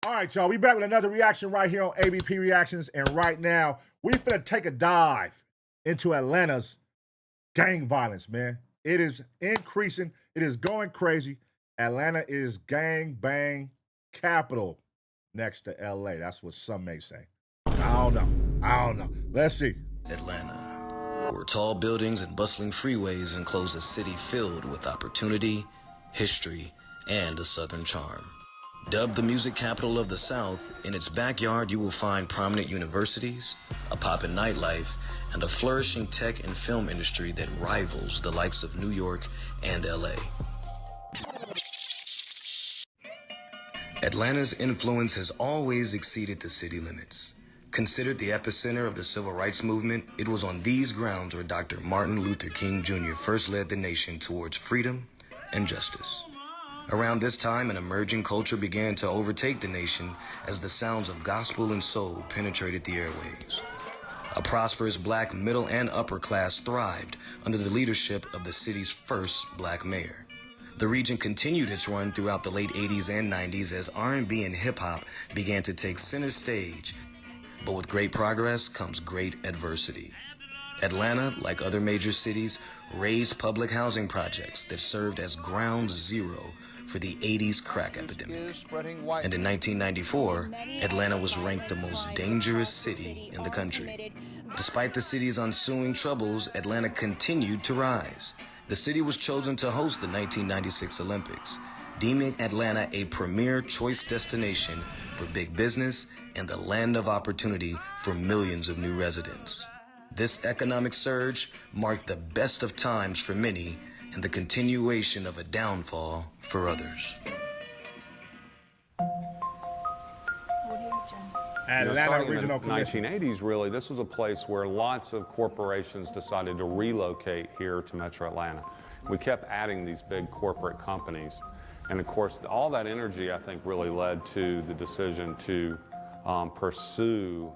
All right, y'all, we back with another reaction right here on ABP Reactions, and right now, we finna take a dive into Atlanta's gang violence, man. It is increasing. It is going crazy. Atlanta is gang bang capital next to LA. That's what some may say. I don't know. Let's see. Atlanta, where tall buildings and bustling freeways enclose a city filled with opportunity, history, and a southern charm. Dubbed the music capital of the South, in its backyard you will find prominent universities, a poppin' nightlife, and a flourishing tech and film industry that rivals the likes of New York and LA. Atlanta's influence has always exceeded the city limits. Considered the epicenter of the civil rights movement, it was on these grounds where Dr. Martin Luther King Jr. first led the nation towards freedom and justice. Around this time, an emerging culture began to overtake the nation as the sounds of gospel and soul penetrated the airwaves. A prosperous black middle and upper class thrived under the leadership of the city's first black mayor. The region continued its run throughout the late 80s and 90s as R&B and hip-hop began to take center stage. But with great progress comes great adversity. Atlanta, like other major cities, raised public housing projects that served as ground zero for the 80s crack epidemic. And in 1994, Atlanta was ranked the most dangerous city in the country. Despite the city's ensuing troubles, Atlanta continued to rise. The city was chosen to host the 1996 Olympics, deeming Atlanta a premier choice destination for big business and the land of opportunity for millions of new residents. This economic surge marked the best of times for many and the continuation of a downfall for others. Atlanta Regional Commission. 1980s, really, this was a place where lots of corporations decided to relocate here to Metro Atlanta. We kept adding these big corporate companies. And of course, all that energy, I think, really led to the decision to pursue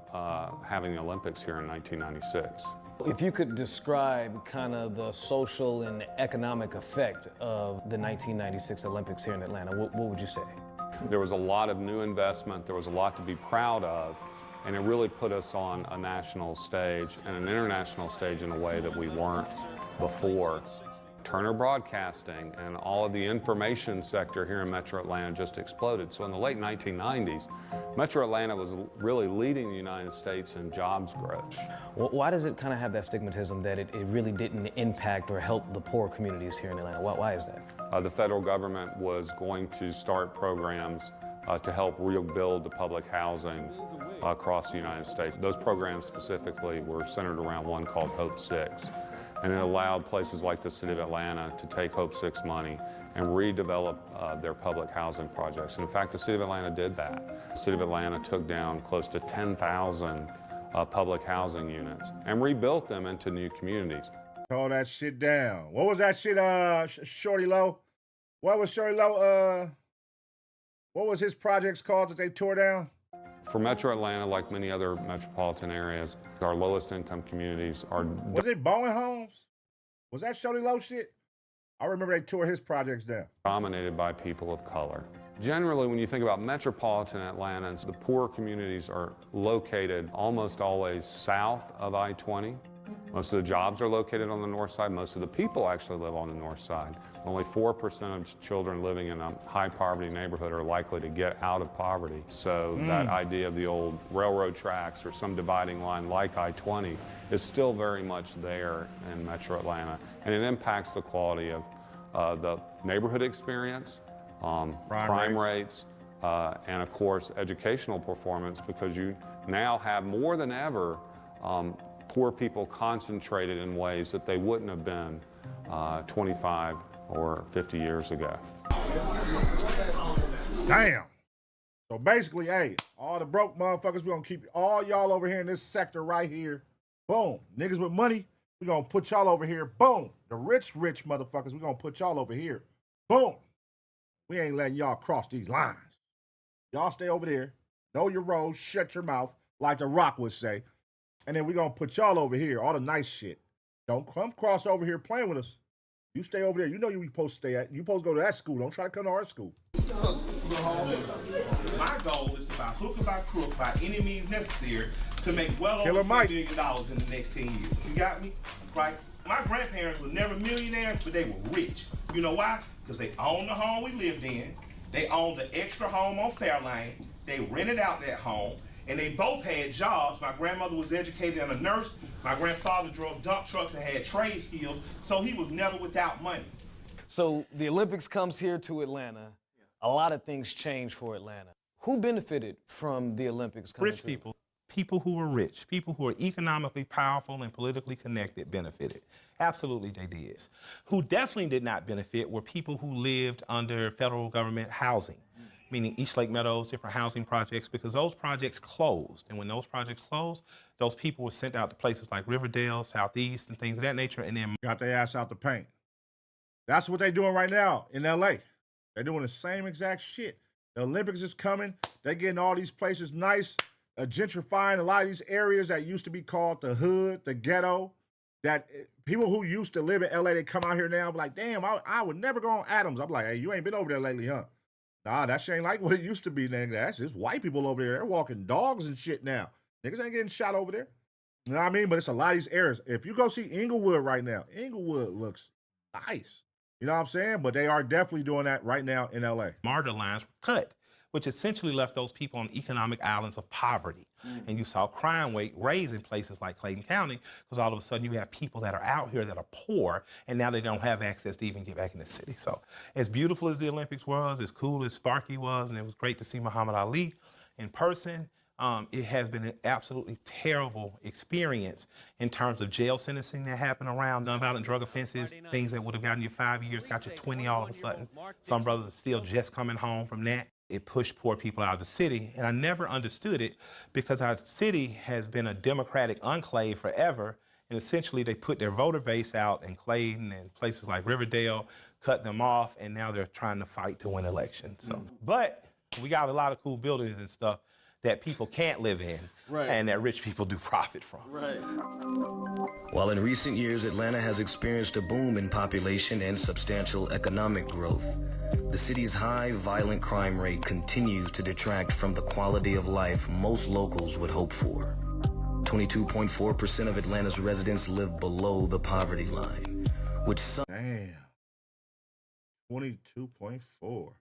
having the Olympics here in 1996. If you could describe kind of the social and economic effect of the 1996 Olympics here in Atlanta, what would you say? There was a lot of new investment, there was a lot to be proud of, and it really put us on a national stage and an international stage in a way that we weren't before. Turner Broadcasting and all of the information sector here in Metro Atlanta just exploded. So in the late 1990s, Metro Atlanta was really leading the United States in jobs growth. Why does it kind of have that stigmatism that it really didn't impact or help the poor communities here in Atlanta? Why is that? The federal government was going to start programs to help rebuild the public housing across the United States. Those programs specifically were centered around one called Hope 6. And it allowed places like the city of Atlanta to take Hope 6 money and redevelop their public housing projects. And in fact, the city of Atlanta did that. The city of Atlanta took down close to 10,000 public housing units and rebuilt them into new communities. Tore that shit down. What was that shit, Shorty Low? What was Shorty Low, what was his projects called that they tore down? For Metro Atlanta, like many other metropolitan areas, our lowest income communities are... Was it Bowen Homes? Was that Shorty Low shit? I remember they tore his projects down. Dominated by people of color. Generally, when you think about metropolitan Atlanta, the poor communities are located almost always south of I-20. Most of the jobs are located on the north side. Most of the people actually live on the north side. Only 4% of children living in a high poverty neighborhood are likely to get out of poverty. So that idea of the old railroad tracks or some dividing line like I-20 is still very much there in Metro Atlanta. And it impacts the quality of the neighborhood experience, crime rates, and of course educational performance, because you now have more than ever poor people concentrated in ways that they wouldn't have been 25 or 50 years ago. Damn. So basically, hey, all the broke motherfuckers, we're gonna keep all y'all over here in this sector right here. Boom. Niggas with money, we're gonna put y'all over here. Boom. The rich motherfuckers, we're gonna put y'all over here. Boom. We ain't letting y'all cross these lines. Y'all stay over there. Know your road, shut your mouth, like The Rock would say. And then we're going to put y'all over here, all the nice shit. Don't come cross over here playing with us. You stay over there. You know you supposed to stay at. You supposed to go to that school. Don't try to come to our school. My goal is hook or by crook, by any means necessary, to make well Killer over $10 Mike. million in the next 10 years. You got me? Right? My grandparents were never millionaires, but they were rich. You know why? Because they owned the home we lived in. They owned the extra home on Fairlane. They rented out that home. And they both had jobs. My grandmother was educated and a nurse. My grandfather drove dump trucks and had trade skills. So he was never without money. So the Olympics comes here to Atlanta. A lot of things change for Atlanta. Who benefited from the Olympics coming Rich people. People who were rich, people who are economically powerful and politically connected benefited. Absolutely they did. Who definitely did not benefit were people who lived under federal government housing, meaning East Lake Meadows, different housing projects, because those projects closed. And when those projects closed, those people were sent out to places like Riverdale, Southeast, and things of that nature, and then Got their ass out the paint. That's what they're doing right now in LA. They're doing the same exact shit. The Olympics is coming. They're getting all these places nice, gentrifying a lot of these areas that used to be called the hood, the ghetto. That people who used to live in LA, they come out here now, be like, damn, I would never go on Adams. I'm like, hey, you ain't been over there lately, huh? Nah, that shit ain't like what it used to be, nigga. That's just white people over there. They're walking dogs and shit now. Niggas ain't getting shot over there. You know what I mean? But it's a lot of these areas. If you go see Inglewood right now, Inglewood looks nice. You know what I'm saying? But they are definitely doing that right now in LA. MARTA lines were cut, which essentially left those people on economic islands of poverty. And you saw crime rate raise in places like Clayton County, because all of a sudden you have people that are out here that are poor, and now they don't have access to even get back in the city. So as beautiful as the Olympics was, as cool as Sparky was, and it was great to see Muhammad Ali in person, it has been an absolutely terrible experience in terms of jail sentencing that happened around nonviolent drug offenses. Things that would have gotten you 5 years got you 20 all of a sudden. Some brothers are still just coming home from that. It pushed poor people out of the city, and I never understood it because our city has been a Democratic enclave forever, and essentially they put their voter base out in Clayton and places like Riverdale, cut them off, and now they're trying to fight to win elections. So, but we got a lot of cool buildings and stuff that people can't live in, and that rich people do profit from. While in recent years Atlanta has experienced a boom in population and substantial economic growth, the city's high violent crime rate continues to detract from the quality of life most locals would hope for. 22.4% of Atlanta's residents live below the poverty line, which some Damn. 22.4.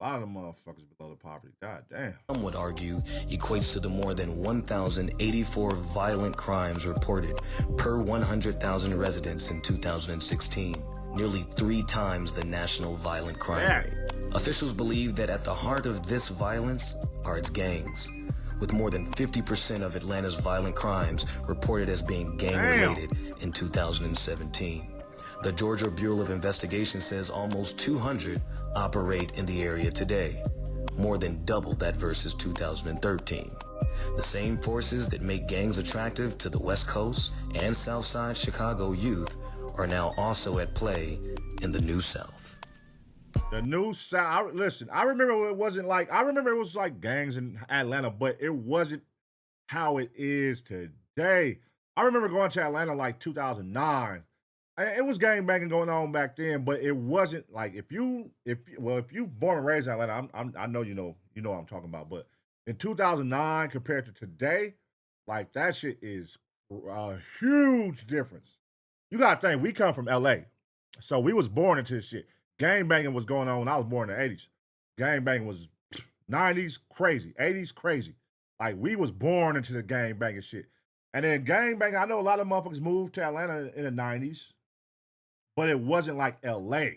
A lot of motherfuckers below the poverty. God damn. would argue equates to the more than 1,084 violent crimes reported per 100,000 residents in 2016, nearly 3 times the national violent crime rate. Officials believe that at the heart of this violence are its gangs, with more than 50% of Atlanta's violent crimes reported as being gang-related in 2017. The Georgia Bureau of Investigation says almost 200 operate in the area today, more than double that versus 2013. The same forces that make gangs attractive to the West Coast and Southside Chicago youth are now also at play in the New South. The New South. Listen, I remember it wasn't like, I remember it was like gangs in Atlanta, but it wasn't how it is today. I remember going to Atlanta like 2009. It was gang banging going on back then, but it wasn't like if you born and raised in Atlanta, I know you know what I'm talking about. But in 2009 compared to today, like that shit is a huge difference. You gotta think we come from LA, so we was born into this shit. Gang banging was going on when I was born in the 80s. Gang banging was 90s crazy, 80s crazy. Like we was born into the gang banging shit. And then gang banging, I know a lot of motherfuckers moved to Atlanta in the 90s. But it wasn't like LA.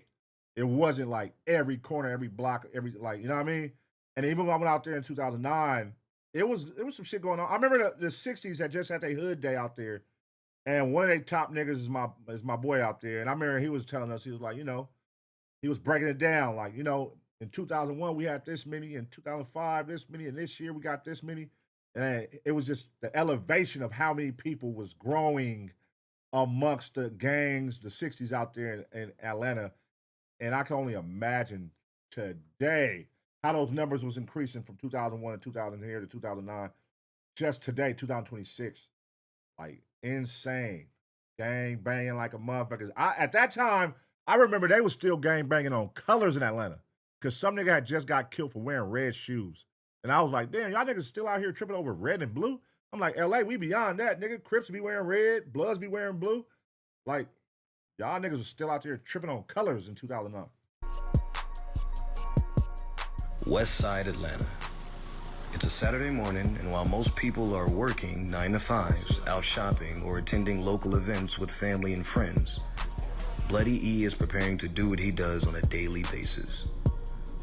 It wasn't like every corner, every block, every like, you know what I mean? And even when I went out there in 2009, it was some shit going on. I remember the 60s had just had their hood day out there. And one of their top niggas is my boy out there. And I remember he was telling us, he was like, you know, he was breaking it down. Like, you know, in 2001, we had this many. In 2005, this many. And this year, we got this many. And it was just the elevation of how many people was growing amongst the gangs, the 60s out there in Atlanta. And I can only imagine today how those numbers was increasing from 2001 to 2000 here to 2009. Just today, 2026. Like, insane. Gang banging like a motherfucker. At that time, I remember they was still gang banging on colors in Atlanta because some nigga had just got killed for wearing red shoes. And I was like, damn, y'all niggas still out here tripping over red and blue? I'm like, LA, we beyond that, nigga. Crips be wearing red, Bloods be wearing blue. Like, y'all niggas are still out there tripping on colors in 2009. West Side Atlanta. It's a Saturday morning, and while most people are working 9 to 5s, out shopping, or attending local events with family and friends, Bloody E is preparing to do what he does on a daily basis.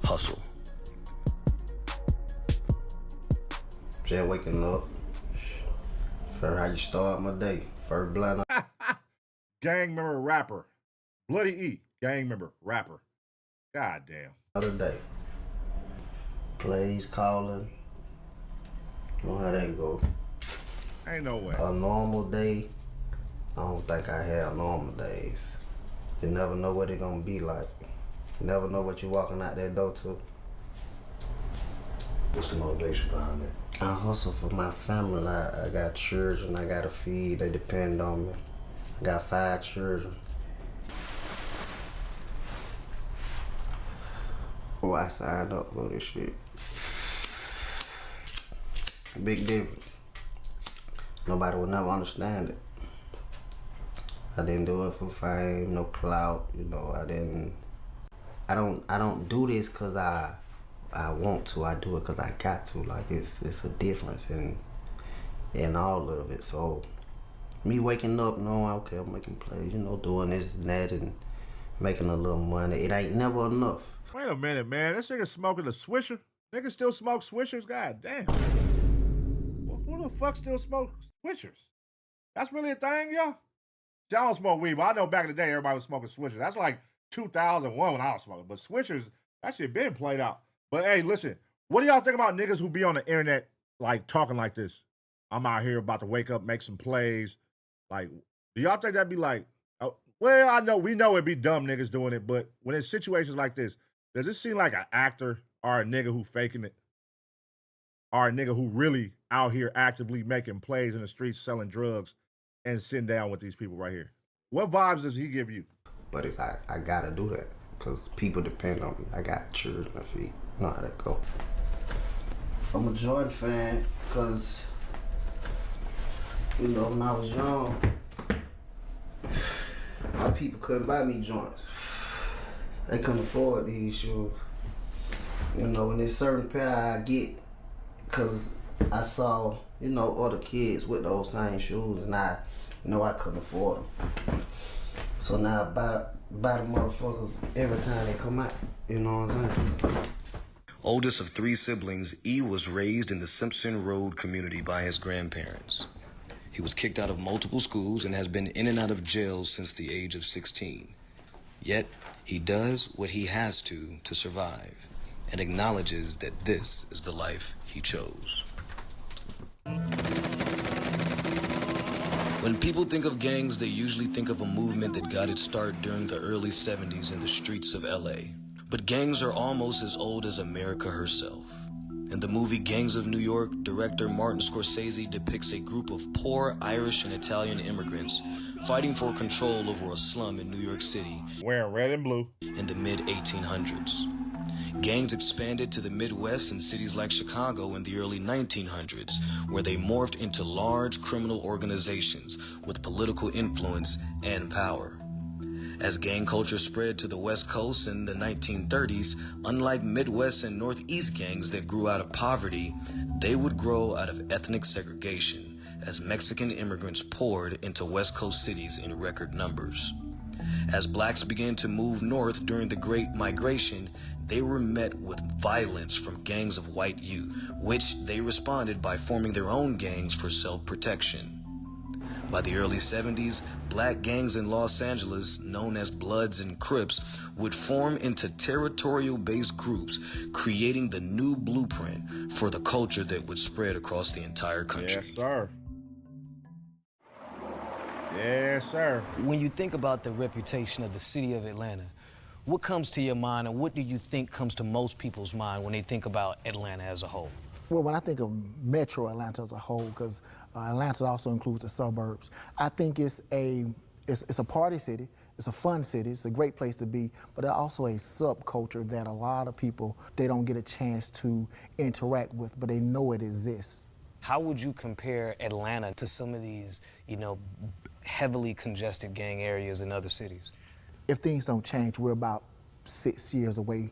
Hustle. Just waking up. For how you start my day. First blunt. Gang member rapper. Bloody E, gang member rapper. God damn. Another day. Plays, calling. You know how that go. Ain't no way. A normal day, I don't think I have normal days. You never know what it's gonna be like. You never know what you're walking out that door to. What's the motivation behind it? I hustle for my family. I got children I gotta feed. They depend on me. I got 5 children. Oh, I signed up for this shit. Big difference. Nobody will never understand it. I didn't do it for fame, no clout, you know. I don't do this cause I want to. I do it cause I got to. Like it's a difference in all of it. So me waking up knowing, okay, I'm making plays, you know, doing this and that and making a little money. It ain't never enough. Wait a minute, man. This nigga smoking a Swisher? Niggas still smoke Swishers? God damn. Who the fuck still smoke Swishers? That's really a thing, y'all? See, I don't smoke weed, but I know back in the day everybody was smoking Swishers. That's like 2001 when I was smoking. But Swishers, that shit been played out. But hey, listen, what do y'all think about niggas who be on the internet like talking like this? I'm out here about to wake up, make some plays. Like, do y'all think that'd be like, well, we know it'd be dumb niggas doing it, but when it's situations like this, does it seem like an actor or a nigga who faking it? Or a nigga who really out here actively making plays in the streets, selling drugs, and sitting down with these people right here? What vibes does he give you? But I gotta do that because people depend on me. I got children to feed. You know how that go. I'm a Jordan fan because, you know, when I was young, my people couldn't buy me joints. They couldn't afford these shoes. You know, and there's certain pair I get because I saw, you know, other kids with those same shoes and I couldn't afford them. So now I buy the motherfuckers every time they come out. You know what I'm saying? Oldest of 3 siblings, E was raised in the Simpson Road community by his grandparents. He was kicked out of multiple schools and has been in and out of jail since the age of 16. Yet, he does what he has to survive and acknowledges that this is the life he chose. When people think of gangs, they usually think of a movement that got its start during the early 70s in the streets of LA. But gangs are almost as old as America herself. In the movie Gangs of New York, director Martin Scorsese depicts a group of poor Irish and Italian immigrants fighting for control over a slum in New York City Wearing red and blue. in the mid-1800s. Gangs expanded to the Midwest and cities like Chicago in the early 1900s, where they morphed into large criminal organizations with political influence and power. As gang culture spread to the West Coast in the 1930s, unlike Midwest and Northeast gangs that grew out of poverty, they would grow out of ethnic segregation as Mexican immigrants poured into West Coast cities in record numbers. As blacks began to move north during the Great Migration, they were met with violence from gangs of white youth, which they responded by forming their own gangs for self-protection. By the early 70s, black gangs in Los Angeles, known as Bloods and Crips, would form into territorial-based groups, creating the new blueprint for the culture that would spread across the entire country. Yes, sir. Yes, sir. When you think about the reputation of the city of Atlanta, what comes to your mind and what do you think comes to most people's mind when they think about Atlanta as a whole? Well, when I think of Metro Atlanta as a whole, because Atlanta also includes the suburbs, I think it's a party city. It's a fun city. It's a great place to be, but it's also a subculture that a lot of people, they don't get a chance to interact with, but they know it exists. How would you compare Atlanta to some of these, you know, heavily congested gang areas in other cities? If things don't change, we're about 6 years away,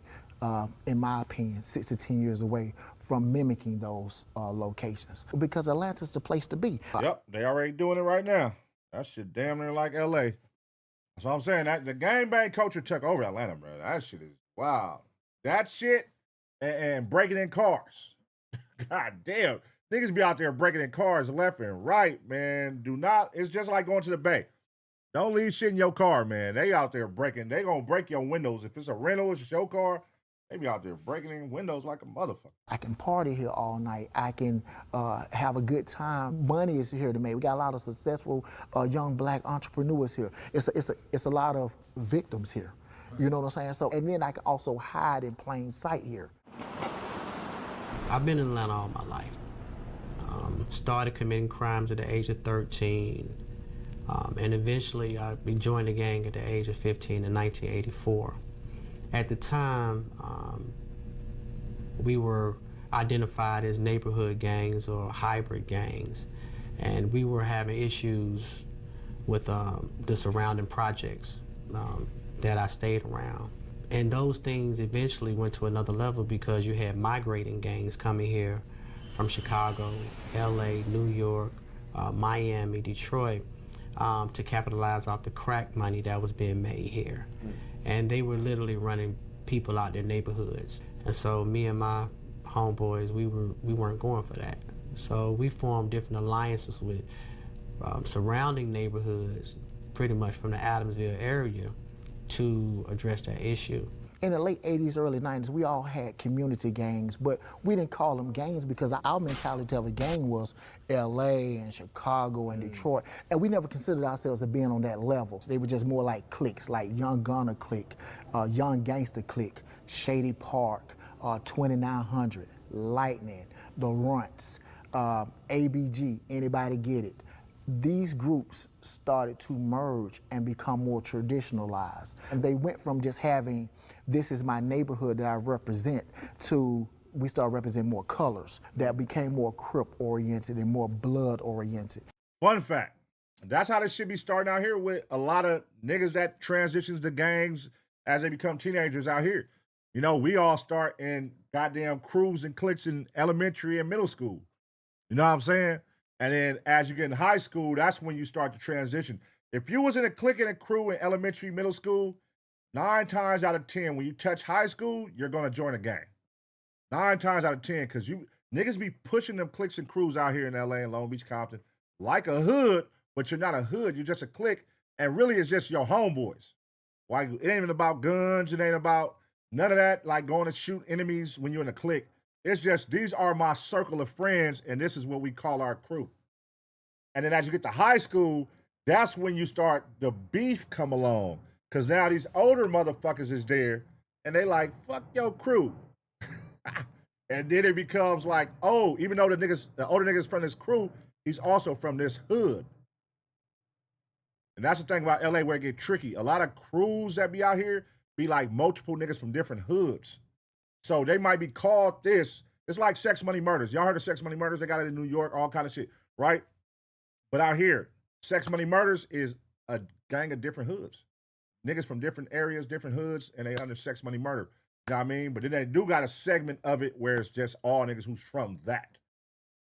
in my opinion, 6 to 10 years away from mimicking those locations, because Atlanta's the place to be. Yep, they already doing it right now. That shit damn near like LA. That's what I'm saying. That the gangbang culture took over Atlanta, bro. That shit is wild. That shit and breaking in cars. God damn. Niggas be out there breaking in cars left and right, man. Do not, it's just like going to the Bay. Don't leave shit in your car, man. They out there breaking. They gonna break your windows. If it's a rental, it's your car. They be out there breaking in windows like a motherfucker. I can party here all night. I can have a good time. Money is here to make. We got a lot of successful young black entrepreneurs here. It's a lot of victims here. You know what I'm saying? So, and then I can also hide in plain sight here. I've been in Atlanta all my life. Started committing crimes at the age of 13, and eventually I joined the gang at the age of 15 in 1984. At the time, we were identified as neighborhood gangs or hybrid gangs, and we were having issues with the surrounding projects that I stayed around. And those things eventually went to another level because you had migrating gangs coming here from Chicago, LA, New York, Miami, Detroit, to capitalize off the crack money that was being made here. And they were literally running people out their neighborhoods. And so me and my homeboys, we weren't going for that. So we formed different alliances with surrounding neighborhoods, pretty much from the Adamsville area, to address that issue. In the late 80s, early 90s, we all had community gangs, but we didn't call them gangs because our mentality of a gang was LA and Chicago and Detroit, and we never considered ourselves as being on that level. They were just more like cliques, like Young Gunner clique, Young Gangster clique, Shady Park, 2900, Lightning, The Runts, ABG, Anybody Get It. These groups started to merge and become more traditionalized. And they went from just having, this is my neighborhood that I represent, to we started representing more colors that became more Crip-oriented and more blood-oriented. Fun fact, that's how this should be starting out here with a lot of niggas that transitions to gangs as they become teenagers out here. You know, we all start in goddamn crews and cliques in elementary and middle school. You know what I'm saying? And then as you get in high school, that's when you start to transition. If you was in a clique and a crew in elementary, middle school, 9 times out of 10, when you touch high school, you're going to join a gang. 9 times out of 10, because you niggas be pushing them cliques and crews out here in LA and Long Beach, Compton, like a hood, but you're not a hood, you're just a clique, and really it's just your homeboys. Why? It ain't even about guns, it ain't about none of that, like going to shoot enemies when you're in a clique. It's just, these are my circle of friends, and this is what we call our crew. And then as you get to high school, that's when you start, the beef come along. Because now these older motherfuckers is there, and they like, fuck your crew. And then it becomes like, oh, even though the older niggas from this crew, he's also from this hood. And that's the thing about LA where it get tricky. A lot of crews that be out here be like multiple niggas from different hoods. So they might be called this. It's like Sex Money Murders. Y'all heard of Sex Money Murders? They got it in New York, all kind of shit, right? But out here, Sex Money Murders is a gang of different hoods. Niggas from different areas, different hoods, and they under Sex Money Murder. You know what I mean? But then they do got a segment of it where it's just all niggas who's from that.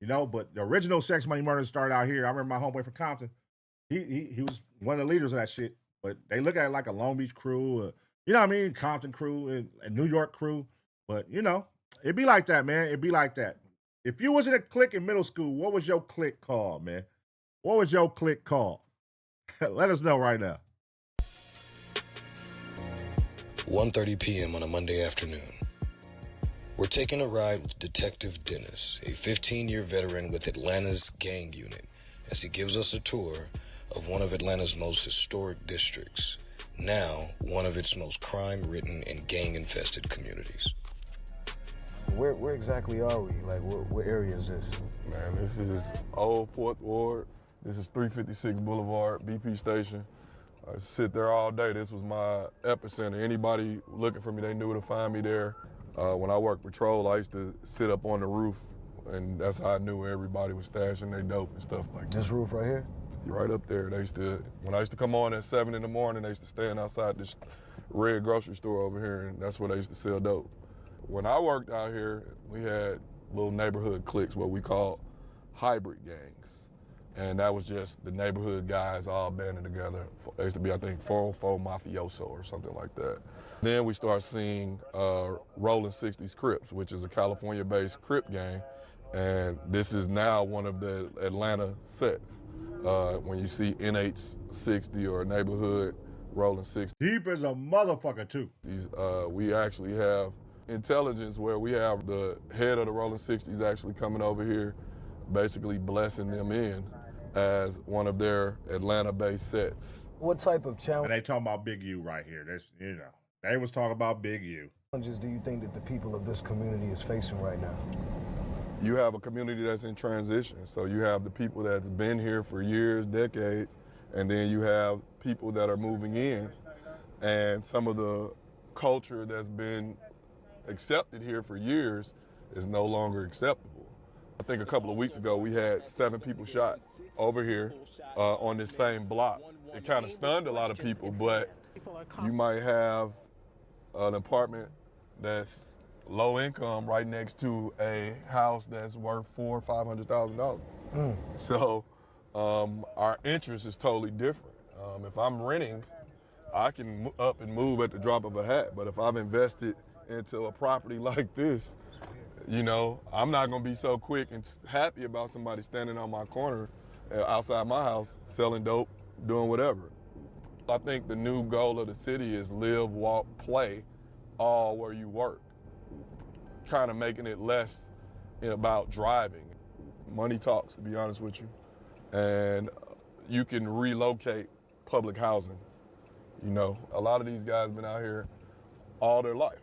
You know, but the original Sex Money Murders started out here. I remember my homeboy from Compton. He was one of the leaders of that shit. But they look at it like a Long Beach crew, you know what I mean? Compton crew and New York crew. But, you know, it be like that, man. It be like that. If you was in a clique in middle school, what was your clique called, man? What was your clique called? Let us know right now. 1:30 p.m. on a Monday afternoon. We're taking a ride with Detective Dennis, a 15-year veteran with Atlanta's gang unit, as he gives us a tour of one of Atlanta's most historic districts, now one of its most crime-ridden and gang-infested communities. Where exactly are we? Like, what area is this? Man, this is Old 4th Ward. This is 356 Boulevard, BP Station. I sit there all day. This was my epicenter. Anybody looking for me, they knew to find me there. When I worked patrol, I used to sit up on the roof, and that's how I knew everybody was stashing their dope and stuff like that. This roof right here? Right up there. They used to, when I used to come on at 7 in the morning, they used to stand outside this red grocery store over here, and that's where they used to sell dope. When I worked out here, we had little neighborhood cliques, what we call hybrid gangs. And that was just the neighborhood guys all banding together. They used to be, I think, 404 Mafioso or something like that. Then we start seeing Rolling 60s Crips, which is a California-based Crip gang. And this is now one of the Atlanta sets. When you see NH60 or neighborhood Rolling 60. Deep as a motherfucker, too. We actually have intelligence where we have the head of the Rolling 60s actually coming over here, basically blessing them in as one of their Atlanta-based sets. What type of challenge? And they talking about Big U right here. That's, you know, they was talking about Big U. Challenges do you think that the people of this community is facing right now? You have a community that's in transition. So you have the people that's been here for years, decades, and then you have people that are moving in, and some of the culture that's been accepted here for years is no longer acceptable. I think a couple of weeks ago, we had 7 people shot over here on this same block. It kind of stunned a lot of people, but you might have an apartment that's low income right next to a house that's worth $400,000 or $500,000. So our interest is totally different. If I'm renting, I can up and move at the drop of a hat, but if I've invested into a property like this, you know, I'm not gonna be so quick and happy about somebody standing on my corner outside my house selling dope, doing whatever. I think the new goal of the city is live, walk, play, all where you work. Kind of making it less about driving. Money talks, to be honest with you. And you can relocate public housing. You know, a lot of these guys been out here all their life.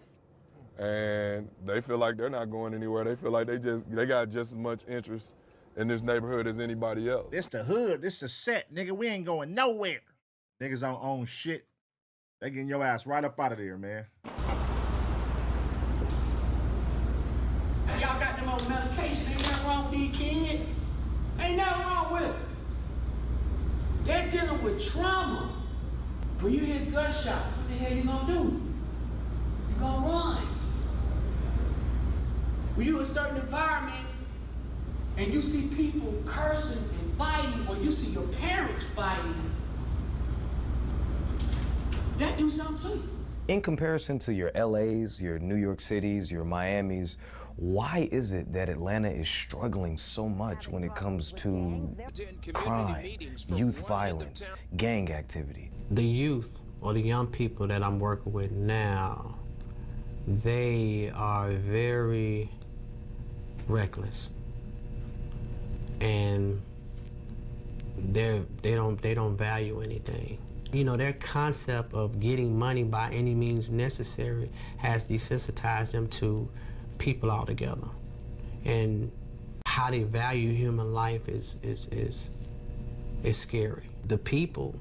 And they feel like they're not going anywhere. They feel like they got just as much interest in this neighborhood as anybody else. This the hood, this the set, nigga. We ain't going nowhere. Niggas don't own shit. They getting your ass right up out of there, man. Y'all got them on medication. Ain't nothing wrong with these kids. Ain't nothing wrong with it. They're dealing with trauma. When you hear gunshots, what the hell you gonna do? You gonna run. When you in certain environments and you see people cursing and fighting, or you see your parents fighting, that do something to you. In comparison to your LAs, your New York Cities, your Miamis, why is it that Atlanta is struggling so much when it comes to crime, youth violence, gang activity? The youth, or the young people that I'm working with now, they are very reckless, and they don't value anything. You know, their concept of getting money by any means necessary has desensitized them to people altogether, and how they value human life is scary. The people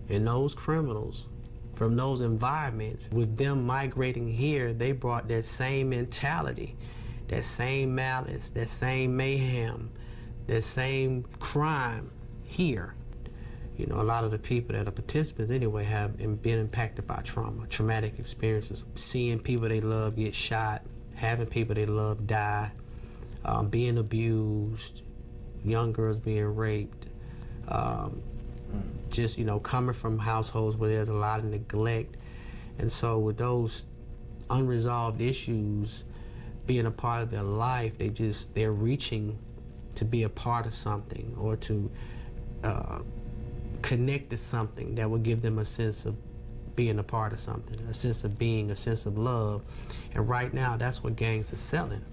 and those criminals from those environments, with them migrating here, they brought that same mentality, that same malice, that same mayhem, that same crime here. You know, a lot of the people that are participants anyway have been impacted by trauma, traumatic experiences, seeing people they love get shot, having people they love die, being abused, young girls being raped, just, you know, coming from households where there's a lot of neglect. And so with those unresolved issues being a part of their life, they're reaching to be a part of something, or to connect to something that will give them a sense of being a part of something, a sense of being, a sense of love. And right now, that's what gangs are selling.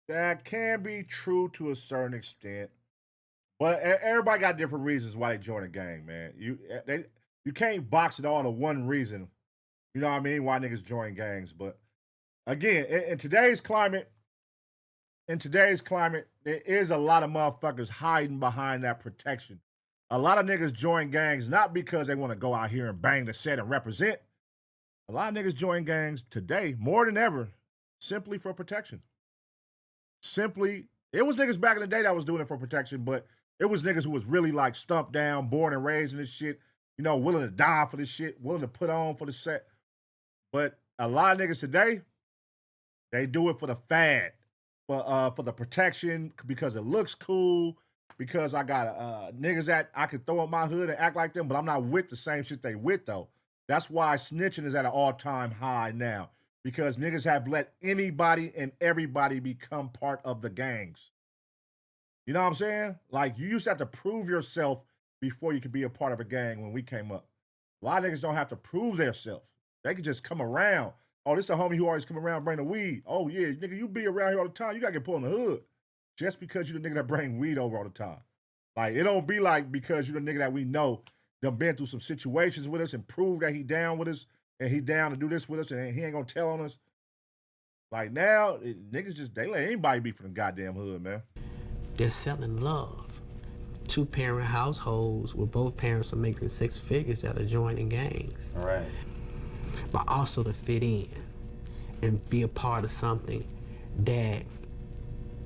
That can be true to a certain extent, but everybody got different reasons why they join a gang, man. You can't box it all to one reason. You know what I mean? Why niggas join gangs. But again, in today's climate, there is a lot of motherfuckers hiding behind that protection A lot of niggas join gangs not because they want to go out here and bang the set and represent. A lot of niggas join gangs today, more than ever, simply for protection. Simply, it was niggas back in the day that was doing it for protection, but it was niggas who was really like stumped down, born and raised in this shit, you know, willing to die for this shit, willing to put on for the set. But a lot of niggas today, they do it for the fad, for the protection, because it looks cool, because I got niggas that I could throw up my hood and act like them, but I'm not with the same shit they with, though. That's why snitching is at an all-time high now, because niggas have let anybody and everybody become part of the gangs. You know what I'm saying? Like, you used to have to prove yourself before you could be a part of a gang when we came up. A lot of niggas don't have to prove themselves. They could just come around. Oh, this the homie who always come around bring the weed. Oh, yeah, nigga, you be around here all the time. You got to get put in the hood just because you the nigga that bring weed over all the time. Like, it don't be like because you the nigga that we know done been through some situations with us and proved that he down with us and he down to do this with us and he ain't gonna tell on us. Like now, niggas just, they let anybody be from the goddamn hood, man. They're selling love. Two-parent households where both parents are making six figures that are joining gangs. All right. But also to fit in and be a part of something that,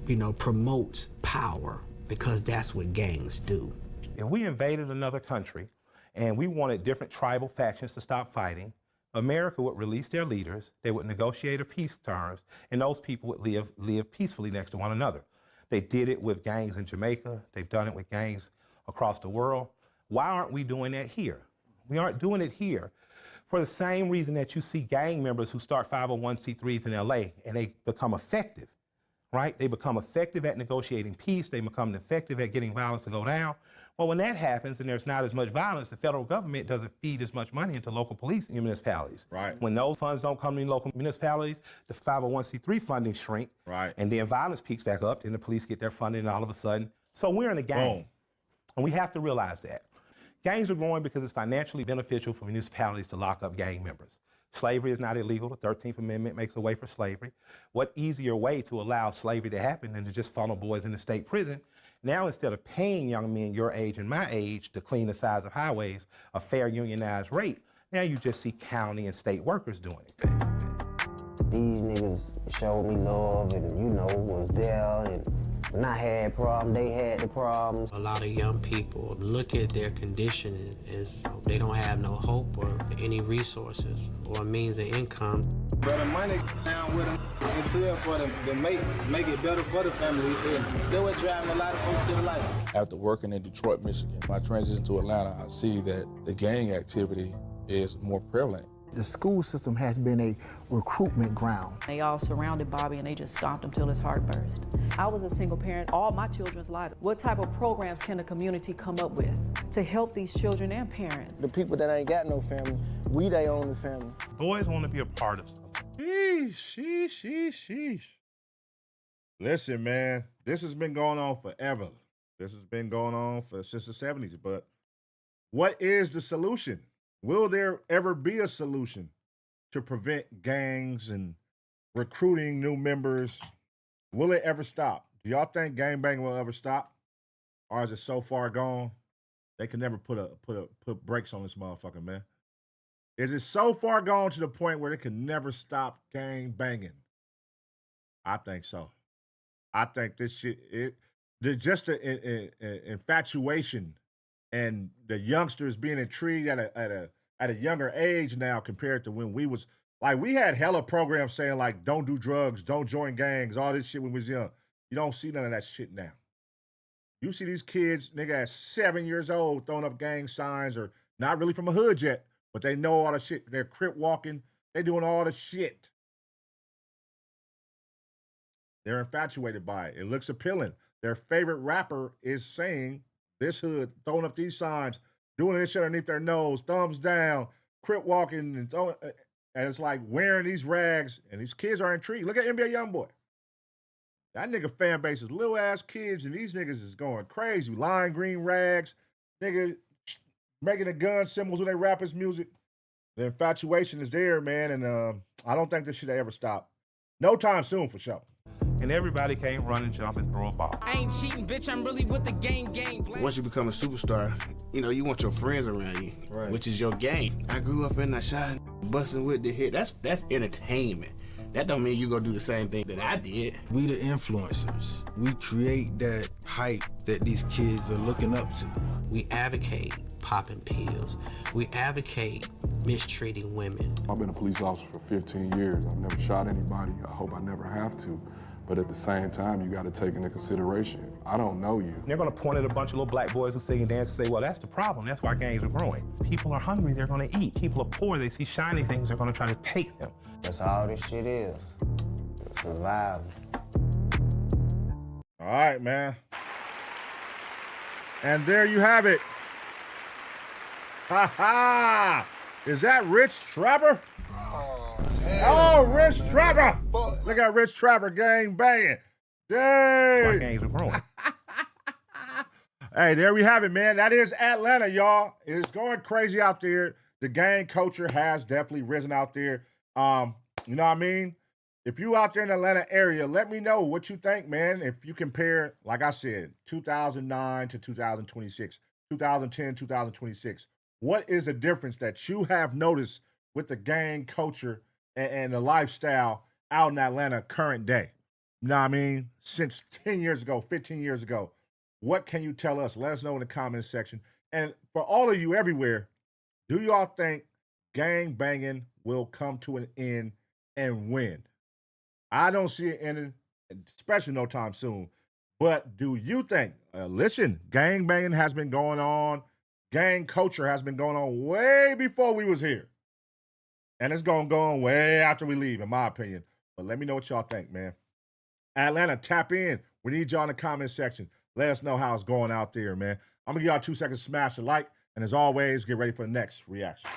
you know, promotes power, because that's what gangs do. If we invaded another country and we wanted different tribal factions to stop fighting, America would release their leaders, they would negotiate a peace terms, and those people would live peacefully next to one another. They did it with gangs in Jamaica. They've done it with gangs across the world. Why aren't we doing that here? We aren't doing it here for the same reason that you see gang members who start 501c3s in LA and they become effective, right? They become effective at negotiating peace. They become effective at getting violence to go down. Well, when that happens and there's not as much violence, the federal government doesn't feed as much money into local police and municipalities. Right. When those funds don't come to local municipalities, the 501c3 funding shrink. Right. And then violence peaks back up, then the police get their funding and all of a sudden. So we're in a gang. Boom. And we have to realize that. Gangs are growing because it's financially beneficial for municipalities to lock up gang members. Slavery is not illegal. The 13th Amendment makes a way for slavery. What easier way to allow slavery to happen than to just funnel boys into state prison? Now, instead of paying young men your age and my age to clean the sides of highways, a fair unionized rate, now you just see county and state workers doing it. These niggas showed me love and, you know, was there. And when I had problems, they had the problems. A lot of young people look at their condition as they don't have no hope or any resources or means of income. Brother, money down with them until for them to make it better for the family, you feel me? That's what driving a lot of folks to the light. After working in Detroit, Michigan, my transition to Atlanta, I see that the gang activity is more prevalent. The school system has been a recruitment ground. They all surrounded Bobby and they just stomped him till his heart burst. I was a single parent all my children's lives. What type of programs can the community come up with to help these children and parents? The people that ain't got no family, we they own the family. Boys want to be a part of something. Sheesh. Listen, man, this has been going on forever. This has been going on since the 70s, but what is the solution? Will there ever be a solution to prevent gangs and recruiting new members? Will it ever stop? Do y'all think gangbanging will ever stop? Or is it so far gone, they can never put brakes on this motherfucker, man? Is it so far gone to the point where they can never stop gang banging? I think so. I think this shit, just the infatuation and the youngsters being intrigued at a younger age now compared to when we was, like, we had hella programs saying, like, don't do drugs, don't join gangs, all this shit when we was young. You don't see none of that shit now. You see these kids, nigga, at 7 years old, throwing up gang signs, or not really from a hood yet, but they know all the shit. They're crip walking. They doing all the shit. They're infatuated by it. It looks appealing. Their favorite rapper is saying this hood, throwing up these signs, doing this shit underneath their nose, thumbs down, crip walking, and throwing, and it's like wearing these rags, and these kids are intrigued. Look at NBA Youngboy. That nigga fan base is little ass kids, and these niggas is going crazy. Lime green rags, nigga making the gun symbols when they rap his music. The infatuation is there, man, and I don't think this shit ever stop. No time soon for sure. And everybody can't run and jump and throw a ball. I ain't cheating, bitch. I'm really with the gang. Once you become a superstar, you know, you want your friends around you, which is your gang. I grew up in that shot, busting with the hit. That's entertainment. That don't mean you gonna do the same thing that I did. We the influencers. We create that hype that these kids are looking up to. We advocate popping pills. We advocate mistreating women. I've been a police officer for 15 years. I've never shot anybody. I hope I never have to. But at the same time, you got to take into consideration, I don't know you. They're going to point at a bunch of little black boys who sing and dance and say, well, that's the problem. That's why gangs are growing. People are hungry. They're going to eat. People are poor. They see shiny things. They're going to try to take them. That's all this shit is. Survival. All right, man. And there you have it. Ha ha! Is that Rich Trapper? Oh, Rich Trapper! Look at Rich Trapper gang banging. Dang! Gangs are growing. Hey, there we have it, man. That is Atlanta, y'all. It's going crazy out there. The gang culture has definitely risen out there. You know what I mean? If you out there in the Atlanta area, let me know what you think, man. If you compare, like I said, 2009 to 2026, 2010, 2026, what is the difference that you have noticed with the gang culture and the lifestyle out in Atlanta current day? You know what I mean? Since 10 years ago, 15 years ago, what can you tell us? Let us know in the comments section. And for all of you everywhere, do y'all think gang banging will come to an end and when? I don't see it ending, especially no time soon. But do you think, listen, gang banging has been going on. Gang culture has been going on way before we was here. And it's going to go on way after we leave, in my opinion. But let me know what y'all think, man. Atlanta, tap in. We need y'all in the comment section. Let us know how it's going out there, man. I'm going to give y'all 2 seconds to smash a like. And as always, get ready for the next reaction.